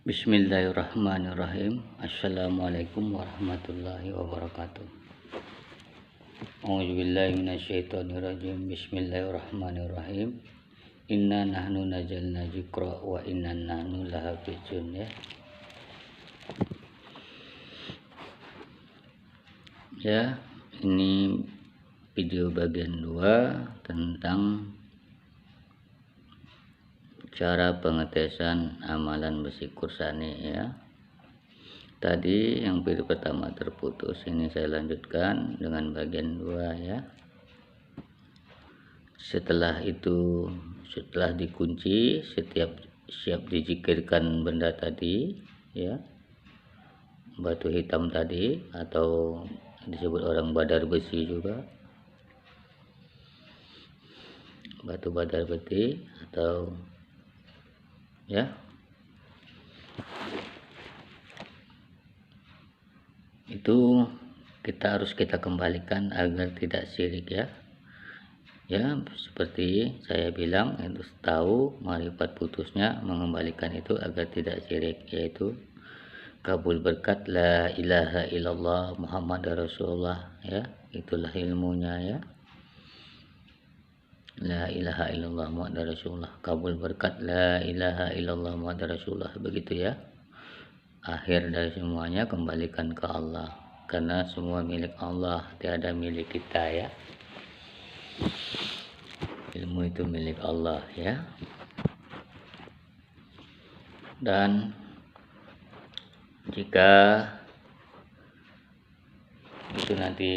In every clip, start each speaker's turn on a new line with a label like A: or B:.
A: Bismillahirrahmanirrahim. Assalamualaikum warahmatullahi wabarakatuh. A'udzubillahi minasyaitonirrajim. Bismillahirrahmanirrahim. Inna nahnu nazzalna dzikra wa inna nahnu lahafizun, ya. Ya, ini video bagian 2 tentang cara pengetesan amalan besi kursani, ya. Tadi yang video pertama terputus, ini saya lanjutkan dengan bagian 2, ya. Setelah itu, setelah dikunci, siap dizikirkan benda tadi, ya, batu hitam tadi, atau disebut orang badar besi juga, batu badar besi, atau ya, itu harus kita kembalikan agar tidak syirik, ya. Ya, seperti saya bilang, itu tahu marifat putusnya mengembalikan itu agar tidak syirik, yaitu kabul berkat la ilaha illallah Muhammad Rasulullah, ya. Itulah ilmunya, ya. La ilaha illallah Muhammad Rasulullah, kabul berkat la ilaha illallah Muhammad Rasulullah, begitu, ya. Akhir dari semuanya kembalikan ke Allah, karena semua milik Allah, tiada milik kita, ya. Ilmu itu milik Allah, ya. Dan jika itu nanti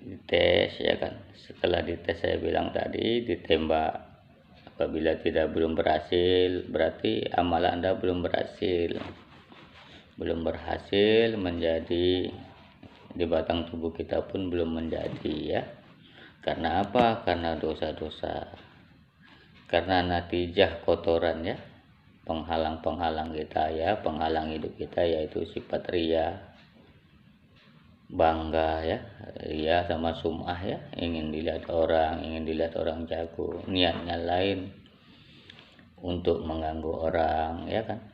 A: dites, ya kan, setelah dites saya bilang tadi ditembak, apabila belum berhasil, berarti amalan Anda belum berhasil menjadi di batang tubuh kita pun belum menjadi, ya. Karena apa? Karena dosa-dosa, karena natijah kotoran, ya, penghalang kita, ya, penghalang hidup kita, yaitu sifat ria, bangga, ya, ria sama sum'ah, ya, ingin dilihat orang jago, niatnya lain untuk mengganggu orang, ya kan,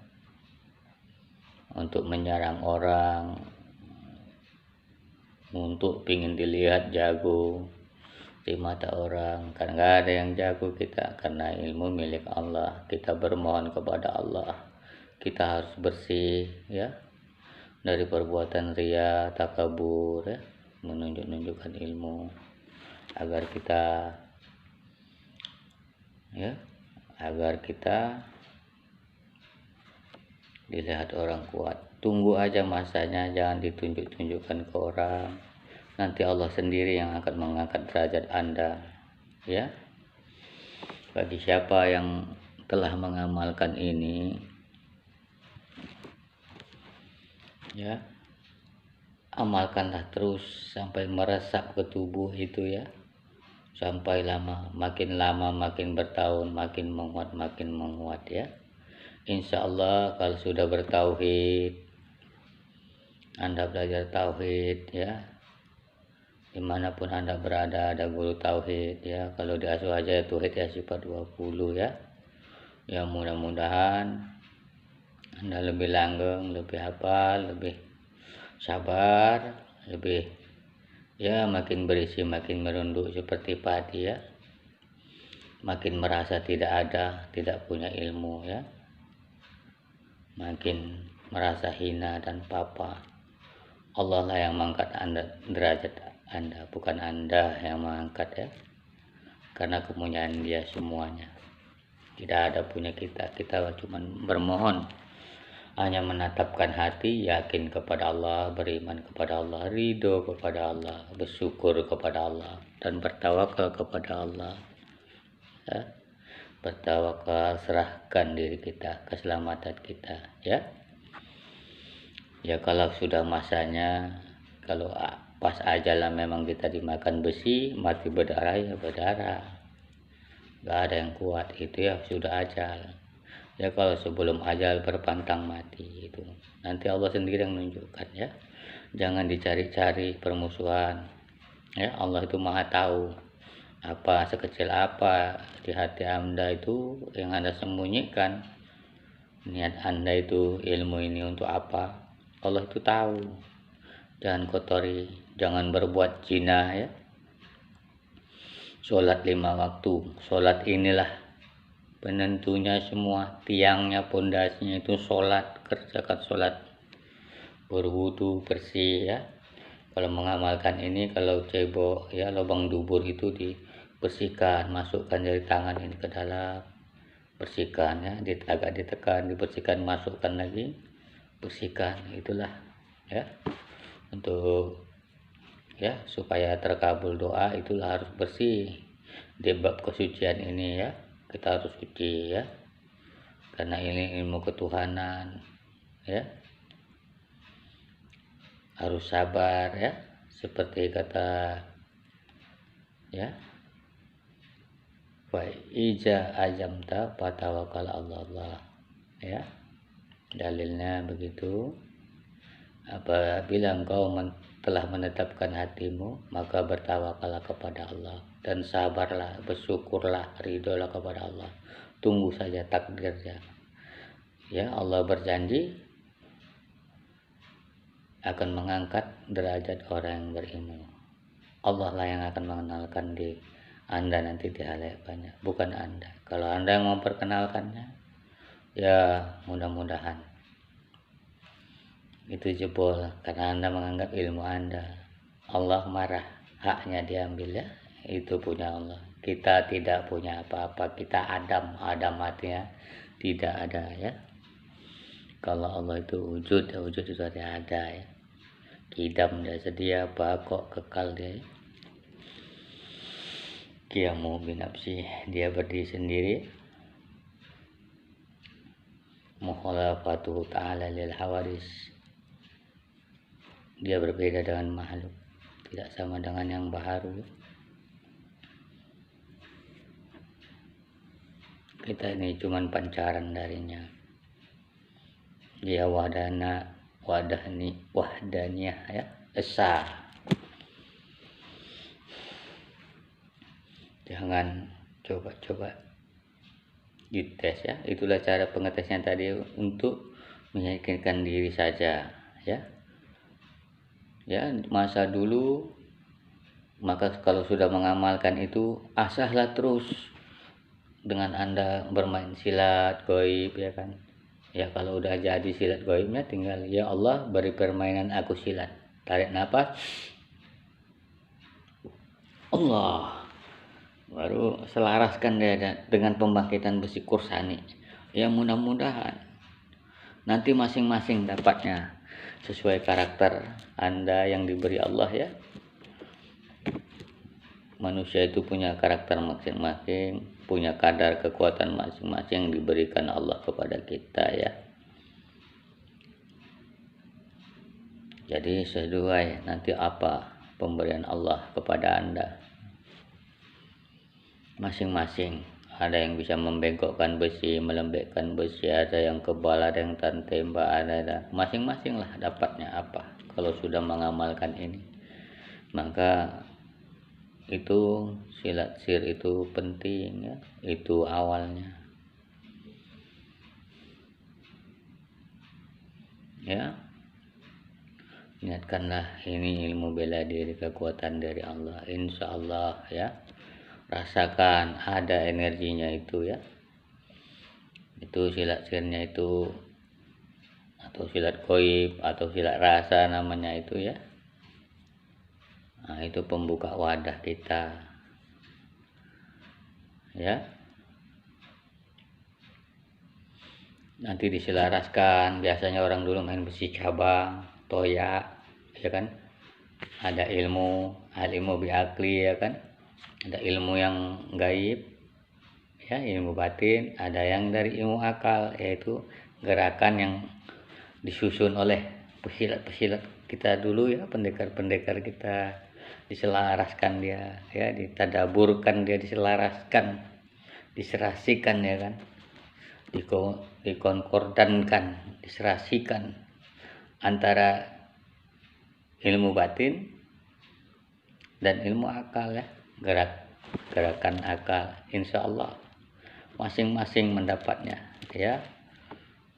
A: untuk menyerang orang, untuk ingin dilihat jago di mata orang. Karena nggak ada yang jago kita, karena ilmu milik Allah. Kita bermohon kepada Allah, kita harus bersih, ya, dari perbuatan ria, takabur, ya, menunjukkan ilmu, agar kita dilihat orang kuat. Tunggu aja masanya, jangan ditunjukkan ke orang. Nanti Allah sendiri yang akan mengangkat derajat Anda, ya. Bagi siapa yang telah mengamalkan ini, ya, amalkanlah terus sampai meresap ke tubuh itu, ya, sampai makin lama makin bertahun, makin menguat, ya. Insya Allah kalau sudah bertauhid, Anda belajar tauhid, ya, dimanapun Anda berada ada guru tauhid, ya. Kalau di Asuh aja tauhid ya sifat 20, ya. Ya, mudah-mudahan Anda lebih langgeng, lebih hafal, lebih sabar, lebih, ya, makin berisi, makin merunduk seperti padi, ya. Makin merasa tidak punya ilmu, ya. Makin merasa hina dan papa. Allah lah yang mengangkat Anda, derajat Anda, bukan Anda yang mengangkat, ya. Karena kepunyaan Dia semuanya. Tidak ada punya kita cuma bermohon, hanya menatapkan hati, yakin kepada Allah, beriman kepada Allah, ridho kepada Allah, bersyukur kepada Allah, dan bertawakal kepada Allah, ya. Bertawakal, serahkan diri kita, keselamatan kita, ya. Ya, kalau sudah masanya, kalau pas ajalah memang kita dimakan besi, mati berdarah, ya berdarah, gak ada yang kuat, itu ya sudah ajal. Ya, kalau sebelum ajal berpantang mati, itu nanti Allah sendiri yang menunjukkan, ya. Jangan dicari-cari permusuhan, ya. Allah itu maha tahu sekecil apa di hati Anda itu yang Anda sembunyikan, niat Anda itu ilmu ini untuk apa. Allah itu tahu. Jangan kotori, jangan berbuat zina ya. Sholat 5 waktu, sholat inilah penentunya semua, tiangnya, pondasinya itu sholat. Kerjakan sholat, berwudu, bersih ya. Kalau mengamalkan ini, kalau cebok ya, lubang dubur itu dibersihkan, masukkan jari tangan ini ke dalam, bersihkan ya, agak ditekan, dibersihkan, masukkan lagi, bersihkan. Itulah ya, untuk ya supaya terkabul doa itulah harus bersih. Di bab kesucian ini ya, kita harus suci ya, karena ini ilmu ketuhanan ya. Harus sabar ya, seperti kata ya, wa ija ajamta fatawakal Allah ya. Dalilnya begitu. Apabila engkau telah menetapkan hatimu, maka bertawakallah kepada Allah dan sabarlah, bersyukurlah, ridholah kepada Allah. Tunggu saja takdirnya. Ya, Allah berjanji akan mengangkat derajat orang yang berilmu. Allah lah yang akan mengenalkan di Anda nanti di halayak banyak, bukan Anda. Kalau Anda yang memperkenalkannya, ya mudah-mudahan itu jebol karena Anda menganggap ilmu Anda. Allah marah, haknya diambil ya, itu punya Allah. Kita tidak punya apa-apa, kita Adam artinya tidak ada ya. Kalau Allah itu wujud, ya wujud itu ada ya. Kidam dia sedia, bakok kekal dia ya. Qiyamu binafsi, dia berdiri sendiri. Mukhalafatuhu ta'ala lil hawadis, dia berbeda dengan makhluk, tidak sama dengan yang baharu. Kita ini cuman pancaran darinya. Dia wahdaniyah ya, esa. Jangan coba-coba dites ya. Itulah cara pengetesnya tadi, untuk meyakinkan diri saja ya. Ya, masa dulu, maka kalau sudah mengamalkan itu, asahlah terus dengan Anda bermain silat goib ya kan. Ya, kalau udah jadi silat goibnya, tinggal ya Allah beri permainan aku silat. Tarik nafas, Allah, baru selaraskan dia dengan pembangkitan besi kursani. Ya mudah-mudahan nanti masing-masing dapatnya sesuai karakter Anda yang diberi Allah ya. Manusia itu punya karakter masing-masing, punya kadar kekuatan masing-masing yang diberikan Allah kepada kita ya. Jadi sesuai nanti apa pemberian Allah kepada Anda masing-masing. Ada yang bisa membengkokkan besi, melembekkan besi, ada yang kebal, ada yang tahan tembak, ada masing-masing lah dapatnya apa. Kalau sudah mengamalkan ini, maka itu silat sir itu penting ya, itu awalnya ya. Ingatkanlah ini ilmu bela diri, kekuatan dari Allah, insya Allah ya. Rasakan ada energinya itu ya, itu silat sirnya itu, atau silat goib atau silat rasa namanya itu ya. Nah, itu pembuka wadah kita ya. Nanti diselaraskan, biasanya orang dulu main besi cabang, toya ya kan. Ada ilmu biakli ya kan. Ada ilmu yang gaib ya, ilmu batin. Ada yang dari ilmu akal, yaitu gerakan yang disusun oleh pesilat-pesilat kita dulu ya, pendekar-pendekar kita. Diselaraskan dia ya, ditadaburkan dia, diselaraskan, diserasikan ya kan, dikonkordankan, diserasikan antara ilmu batin dan ilmu akal ya. Gerakan akal, insya Allah masing-masing mendapatnya ya.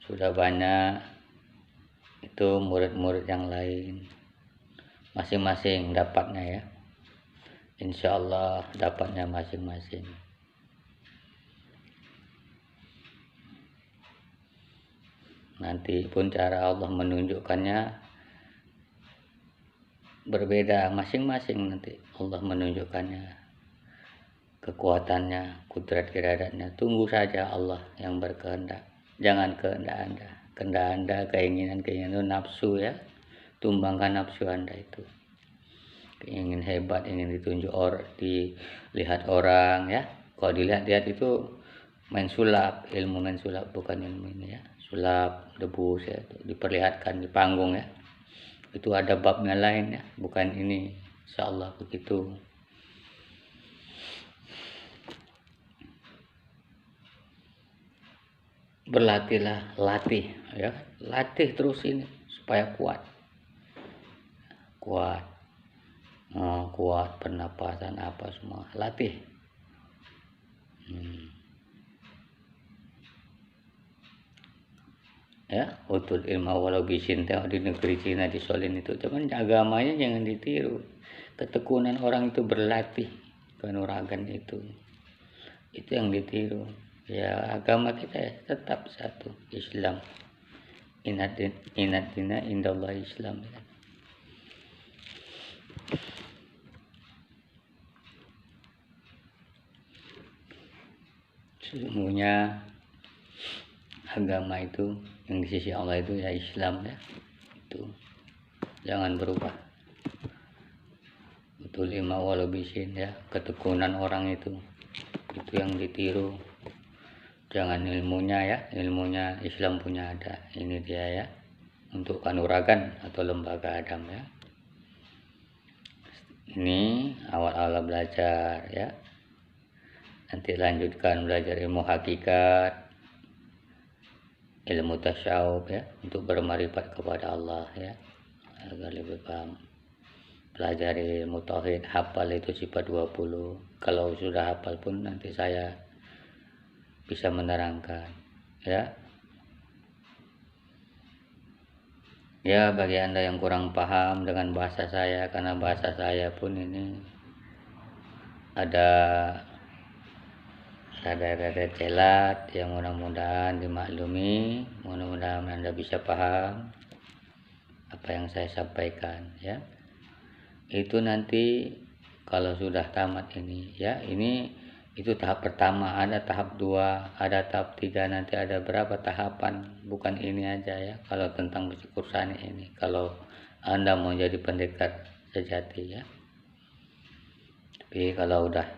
A: sudah banyak itu murid-murid yang lain, masing-masing dapatnya ya, insya Allah dapatnya masing-masing. Nanti pun cara Allah menunjukkannya berbeda masing-masing, nanti Allah menunjukkannya kekuatannya, kudrat iradatnya. Tunggu saja Allah yang berkehendak, jangan kehendak Anda. Kehendak Anda, keinginan itu nafsu ya, tumbangkan nafsu Anda itu. Ingin hebat, ingin ditunjuk dilihat orang ya. Kalau dilihat-lihat itu main sulap, ilmu main sulap, bukan ilmu ini ya. Sulap, debus ya, diperlihatkan di panggung ya. Itu ada babnya lain ya, bukan ini. Insyaallah begitu. Berlatihlah, latih ya, latih terus ini supaya kuat, kuat pernapasan apa semua latih. Ya, utul ilma walau bisin, tengok di negeri Cina, di Solin itu, cuman agamanya jangan ditiru. Ketekunan orang itu berlatih, kanuragan itu yang ditiru ya. Agama kita ya, tetap satu, Islam. Inat dina indallah Islam ya. Sesungguhnya agama itu yang di sisi Allah itu ya Islam ya, itu jangan berubah. Betul lima walau bisin ya, ketekunan orang itu yang ditiru. Jangan ilmunya ya, ilmunya Islam punya ada, ini dia ya, untuk kanuragan atau lembaga Adam ya. Ini awal-awal belajar ya, nanti lanjutkan belajar ilmu hakikat, ilmu tasyawuf ya, untuk bermarifat kepada Allah ya, agar lebih paham. Pelajari ilmu tauhid, hafal itu sifat 20. Kalau sudah hafal pun nanti saya bisa menerangkan ya. Ya, bagi Anda yang kurang paham dengan bahasa saya, karena bahasa saya pun ini ada rada-rada celat, yang mudah-mudahan dimaklumi, mudah-mudahan Anda bisa paham apa yang saya sampaikan ya. Itu nanti kalau sudah tamat ini ya, itu tahap pertama, ada tahap 2, ada tahap 3, nanti ada berapa tahapan, bukan ini aja ya. Kalau tentang kursan ini, kalau Anda mau jadi pendekar sejati ya. Tapi kalau udah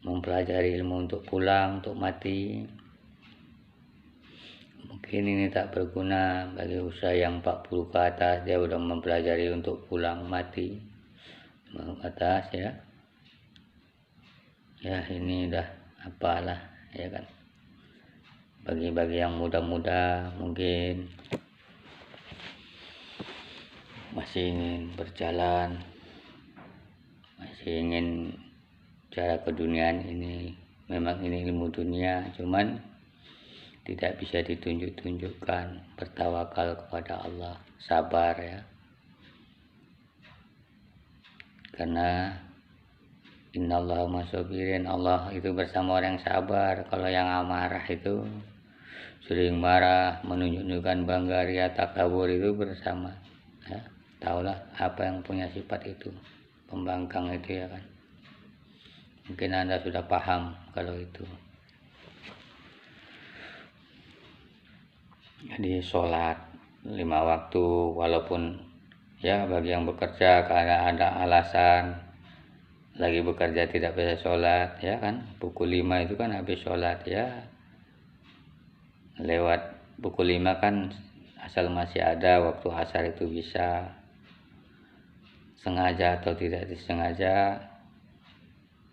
A: mempelajari ilmu untuk pulang, untuk mati, mungkin ini tak berguna. Bagi usia yang 40 ke atas, dia udah mempelajari untuk pulang mati ke atas ya. Ya, ini udah apalah ya kan. Bagi yang muda-muda mungkin masih ingin berjalan, masih ingin cara keduniaan ini, memang ini ilmu dunia, cuman tidak bisa ditunjuk-tunjukkan. Bertawakal kepada Allah, sabar ya, karena innallaha masabirin, Allah itu bersama orang yang sabar. Kalau yang amarah itu, sering marah, menunjukkan bangga, ria, takabur, itu bersama ya. Taulah apa yang punya sifat itu, pembangkang itu ya kan. Mungkin Anda sudah paham kalau itu. Jadi sholat 5 waktu, walaupun ya bagi yang bekerja karena ada alasan lagi bekerja tidak bisa sholat ya kan, pukul 5 itu kan habis sholat ya, lewat pukul 5 kan, asal masih ada waktu asar itu bisa, sengaja atau tidak disengaja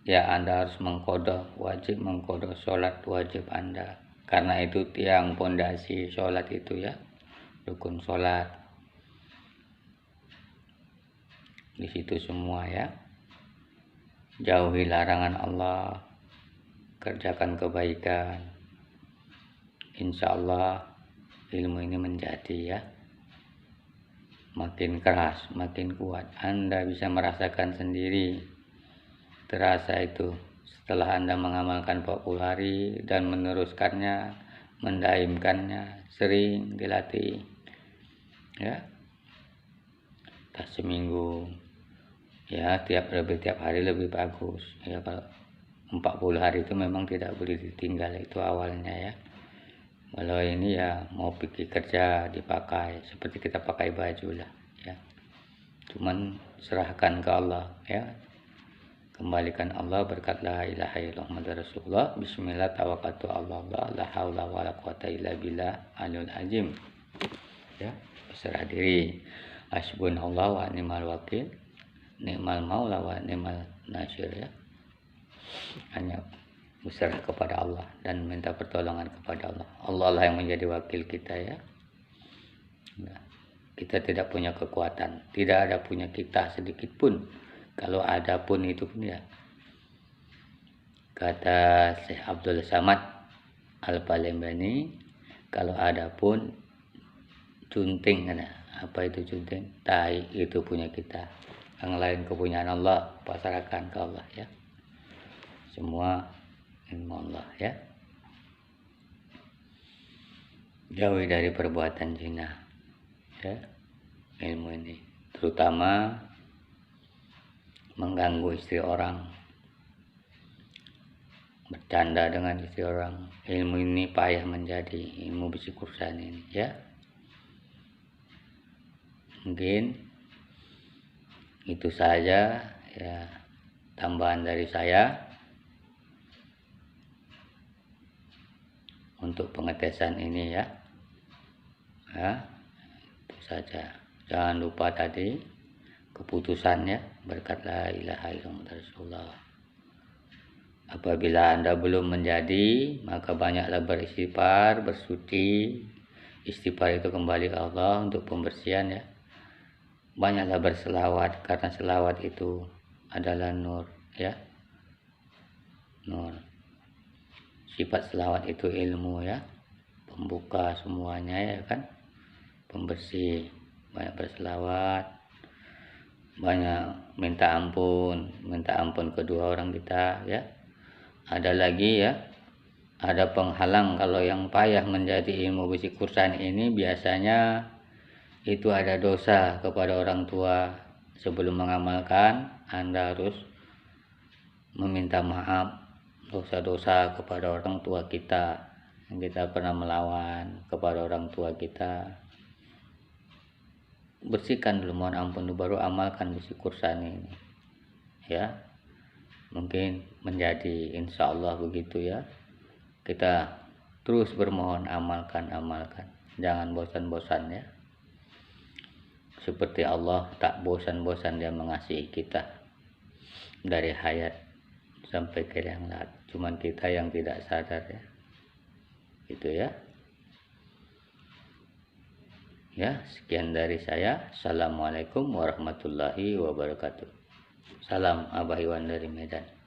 A: ya, Anda harus mengqadha, wajib mengqadha sholat wajib Anda, karena itu tiang pondasi sholat itu ya, rukun sholat di situ semua ya. Jauhi larangan Allah, kerjakan kebaikan, insya Allah ilmu ini menjadi ya makin keras, makin kuat. Anda bisa merasakan sendiri, terasa itu setelah Anda mengamalkan 40 hari dan meneruskannya, mendaimkannya, sering dilatih ya, tak seminggu ya, tiap hari lebih bagus ya. Kalau 40 hari itu memang tidak boleh ditinggal, itu awalnya ya. Kalau ini ya mau pergi kerja dipakai seperti kita pakai baju lah ya, cuman serahkan ke Allah ya, kembalikan Allah berkat la ilaha illallah Muhammadur Rasulullah, bismillah tawakkaltu Allah la haula wala quwata illa billah aliyul azim ya. Berserah diri, hasbunallah wa ni'mal wakil, ni'mal maula wa ni'mal nasir ya. Hanya berserah kepada Allah dan minta pertolongan kepada Allah. Allah lah yang menjadi wakil kita ya. Nah, kita tidak punya kekuatan, tidak ada punya kita sedikit pun. Kalau ada pun itu pun ya, kata Syekh Abdul Samad Al-Palembani, kalau ada pun cunting, apa itu cunting? Tai itu punya kita. Yang lain kepunyaan Allah, pasrahkan ke Allah ya. Semua ilmu Allah ya. Jauhi dari perbuatan zina ya, ilmu ini, terutama mengganggu istri orang, bercanda dengan istri orang. Ilmu ini payah menjadi, ilmu bisi kursan ini ya. Mungkin itu saja ya, tambahan dari saya untuk pengetesan ini ya. Itu saja. Jangan lupa tadi keputusannya berkat la ilaha illallah Rasulullah. Apabila Anda belum menjadi, maka banyaklah beristighfar, bersuci. Istighfar itu kembali ke Allah untuk pembersihan ya. Banyaklah berselawat, karena selawat itu adalah nur ya. Nur. Sifat selawat itu ilmu ya, pembuka semuanya ya kan, pembersih. Banyak berselawat, banyak minta ampun kedua orang kita ya. Ada lagi ya, ada penghalang. Kalau yang payah menjadi ilmu bisi kursan ini biasanya itu ada dosa kepada orang tua. Sebelum mengamalkan, Anda harus meminta maaf dosa-dosa kepada orang tua kita yang kita pernah melawan kepada orang tua kita. Bersihkan dulu, mohon ampun dulu, baru amalkan bisi kursan ini ya. Mungkin menjadi, insya Allah begitu ya. Kita terus bermohon, amalkan, jangan bosan-bosan ya. Seperti Allah tak bosan-bosan dia mengasihi kita dari hayat sampai ke yang lain. Cuman kita yang tidak sadar ya. Gitu ya. Ya, sekian dari saya. Assalamualaikum warahmatullahi wabarakatuh. Salam Abah Iwan dari Medan.